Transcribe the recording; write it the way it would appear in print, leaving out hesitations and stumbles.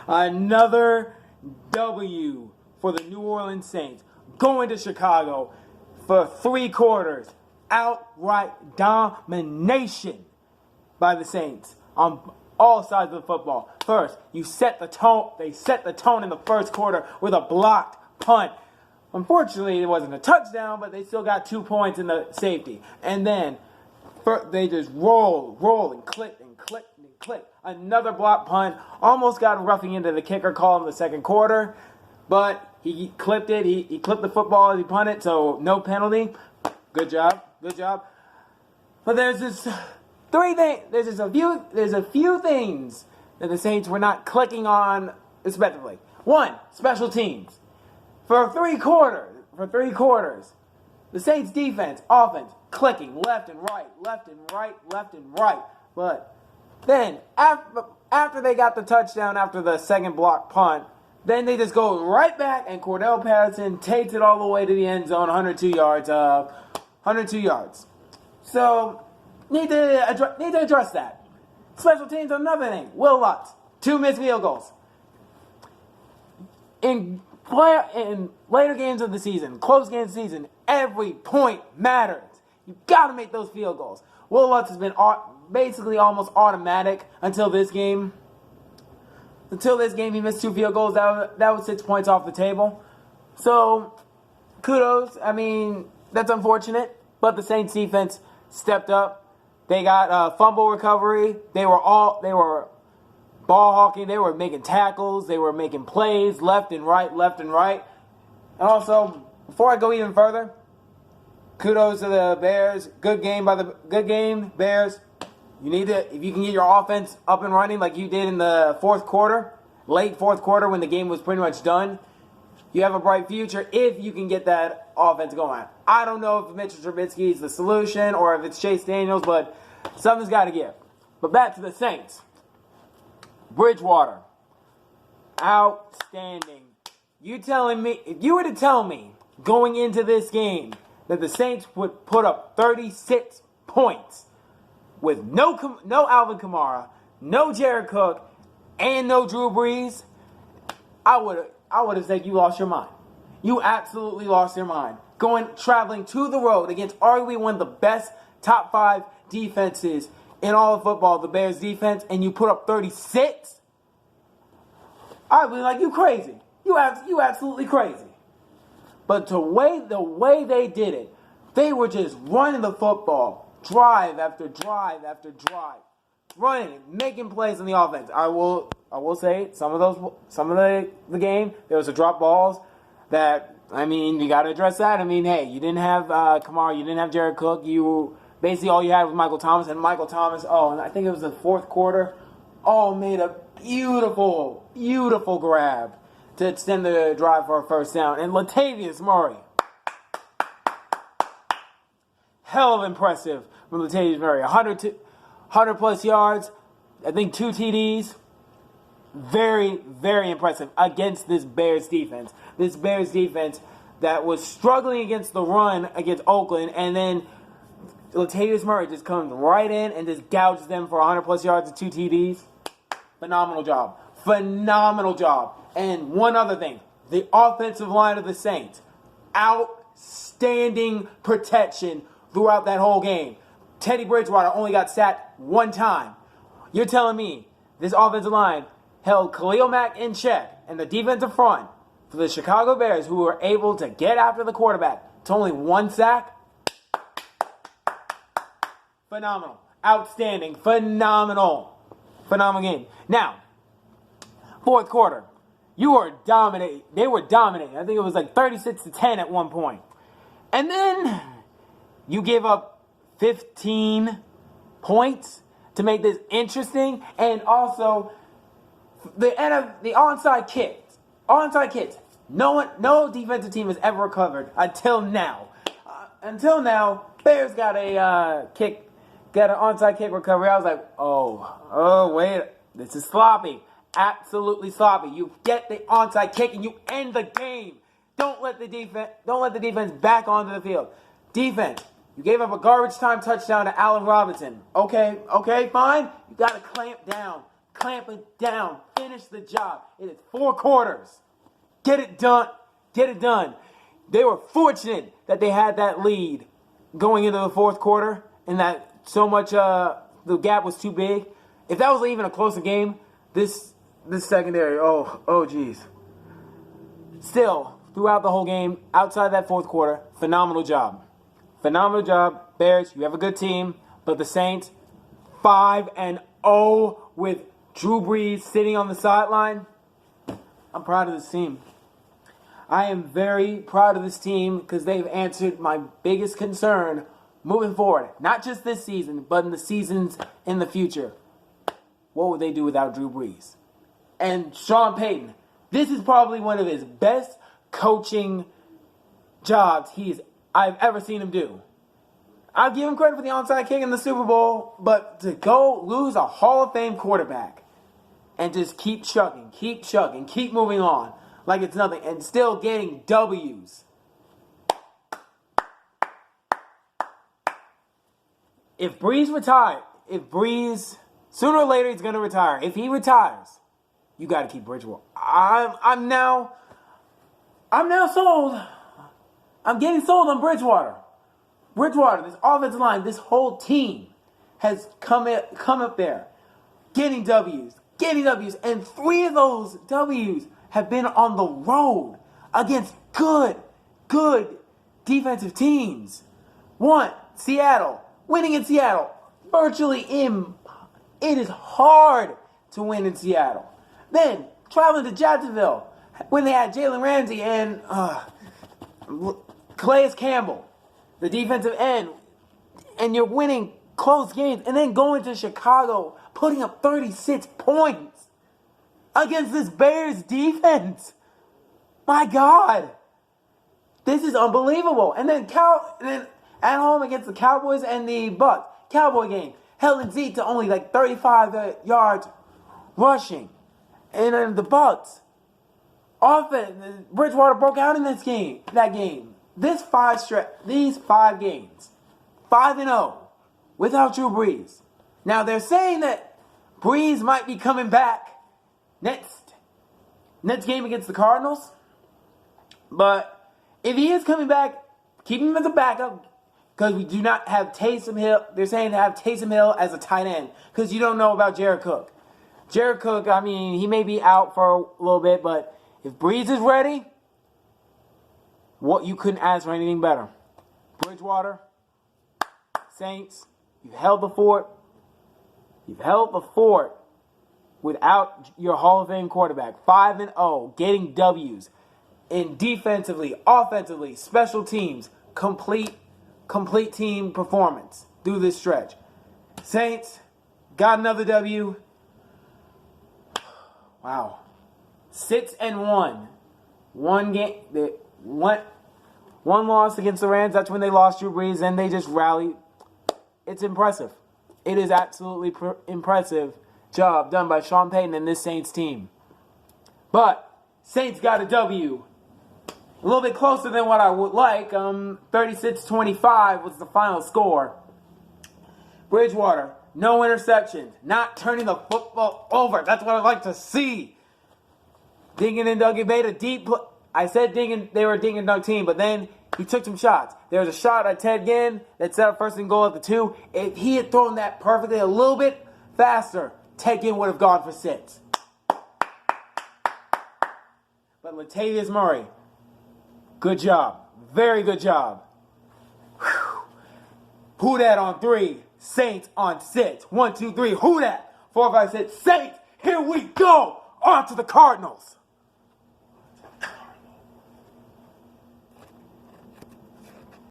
Another W for the New Orleans Saints. Going to Chicago for 3 quarters. Outright domination by the Saints on all sides of the football. First, you set the tone. They set the tone in the first quarter with a blocked punt. Unfortunately, it wasn't a touchdown, but they still got 2 points in the safety. And then they just roll, and click. Another block punt. Almost got roughing into the kicker call in the second quarter, but he clipped it. He clipped the football as he punted, so no penalty. Good job. But there's a few things that the Saints were not clicking on respectively. One, special teams. For three quarters, the Saints defense, offense, clicking left and right. But then, after they got the touchdown after the second block punt, then they just go right back and Cordell Patterson takes it all the way to the end zone, 102 yards. So, need to address that. Special teams, another thing. Will Lutz, 2 missed field goals. In later games of the season, close games of the season, every point matters. You got to make those field goals. Will Lutz has been basically almost automatic until this game. Until this game, he missed 2 field goals. That was 6 points off the table. So, kudos. I mean, that's unfortunate. But the Saints defense stepped up. They got fumble recovery. They were ball hawking. They were making tackles. They were making plays left and right. And also, before I go even further, kudos to the Bears. Good game, Bears. You need to, if you can get your offense up and running like you did in the late fourth quarter when the game was pretty much done, you have a bright future if you can get that offense going. I don't know if Mitchell Trubisky is the solution or if it's Chase Daniels, but something's got to give. But back to the Saints. Bridgewater. Outstanding. If you were to tell me going into this game that the Saints would put up 36 points with no Alvin Kamara, no Jared Cook, and no Drew Brees, I would have said you lost your mind. You absolutely lost your mind. Traveling to the road against arguably one of the best top 5 defenses in all of football, the Bears defense, and you put up 36? I'd be like, you crazy. You absolutely crazy. But the way they did it, they were just running the football, drive after drive, running, making plays on the offense. I will say some of the game there was a drop balls that, I mean, you got to address that. I mean, hey, you didn't have Kamara, you didn't have Jared Cook. Basically all you had was Michael Thomas, and and I think it was the fourth quarter, made a beautiful grab to extend the drive for a first down. And Latavius Murray, hell of impressive from Latavius Murray. 100 plus yards, I think 2 TDs. Very, very impressive against this Bears defense. This Bears defense that was struggling against the run against Oakland, and then Latavius Murray just comes right in and just gouges them for 100 plus yards and 2 TDs. Phenomenal job. And one other thing, the offensive line of the Saints, outstanding protection throughout that whole game. Teddy Bridgewater only got sacked 1 time. You're telling me this offensive line held Khalil Mack in check and the defensive front for the Chicago Bears, who were able to get after the quarterback, to only 1 sack? Phenomenal. Outstanding. Phenomenal game. Now, fourth quarter. They were dominating. I think it was like 36-10 at one point. And then you give up 15 points to make this interesting. And also, the onside kicks. No defensive team has ever recovered until now. Bears got an onside kick recovery. I was like, oh, wait, this is sloppy. Absolutely sloppy. You get the onside kick and you end the game. Don't let the defense back onto the field. Defense, You gave up a garbage time touchdown to Allen Robinson. Okay, fine. You got to clamp down. Clamp it down. Finish the job. It is 4 quarters. Get it done. Get it done. They were fortunate that they had that lead going into the 4th quarter and that so much the gap was too big. If that was even a closer game, this secondary, oh geez. Still, throughout the whole game, outside that 4th quarter, phenomenal job. Phenomenal job. Bears, you have a good team, but the Saints 5-0 with Drew Brees sitting on the sideline. I'm proud of this team. I am very proud of this team because they've answered my biggest concern moving forward. Not just this season, but in the seasons in the future. What would they do without Drew Brees? And Sean Payton. This is probably one of his best coaching jobs I've ever seen him do. I'll give him credit for the onside kick in the Super Bowl, but to go lose a Hall of Fame quarterback and just keep chugging, keep moving on like it's nothing, and still getting W's. If Brees, sooner or later he's going to retire. If he retires, you got to keep Bridgewater. I'm now sold. I'm getting sold on Bridgewater. This offensive line, this whole team has come up there, getting W's, and 3 of those W's have been on the road against good defensive teams. 1, Seattle. Winning in Seattle, it is hard to win in Seattle. Then, traveling to Jacksonville, when they had Jalen Ramsey and Calais Campbell, the defensive end, and you're winning close games, and then going to Chicago, putting up 36 points against this Bears defense. My God. This is unbelievable. And then at home against the Cowboys and the Bucs. Cowboy game. Held in Zeke to only like 35 yards rushing. And then the Bucs. Offense. Bridgewater broke out in that game. These 5 games. 5-0. Without Drew Brees. Now they're saying that Brees might be coming back next game against the Cardinals. But if he is coming back, keep him as a backup. Because we do not have Taysom Hill. They're saying to have Taysom Hill as a tight end. Because you don't know about Jared Cook. Jared Cook, I mean, he may be out for a little bit. But if Brees is ready, you couldn't ask for anything better. Bridgewater, Saints, you've held the fort. You've held the fort without your Hall of Fame quarterback. 5-0, getting W's. In defensively, offensively, special teams, complete team performance through this stretch. Saints got another W. Wow. 6-1. One game. One loss against the Rams. That's when they lost Drew Brees. And they just rallied. It's impressive. It is absolutely impressive job done by Sean Payton and this Saints team. But Saints got a W. A little bit closer than what I would like. 36-25 was the final score. Bridgewater, no interceptions. Not turning the football over. That's what I'd like to see. Dingin and Dougie made a deep play. I said they were a ding and dunk team, but then he took some shots. There was a shot at Ted Ginn that set up first and goal at the 2. If he had thrown that perfectly a little bit faster, Ted Ginn would have gone for 6. But Latavius Murray, good job. Very good job. Whew. Who dat on 3? Saints on 6. 1, 2, 3. Who dat? 4, 5, 6. Saints, here we go. On to the Cardinals.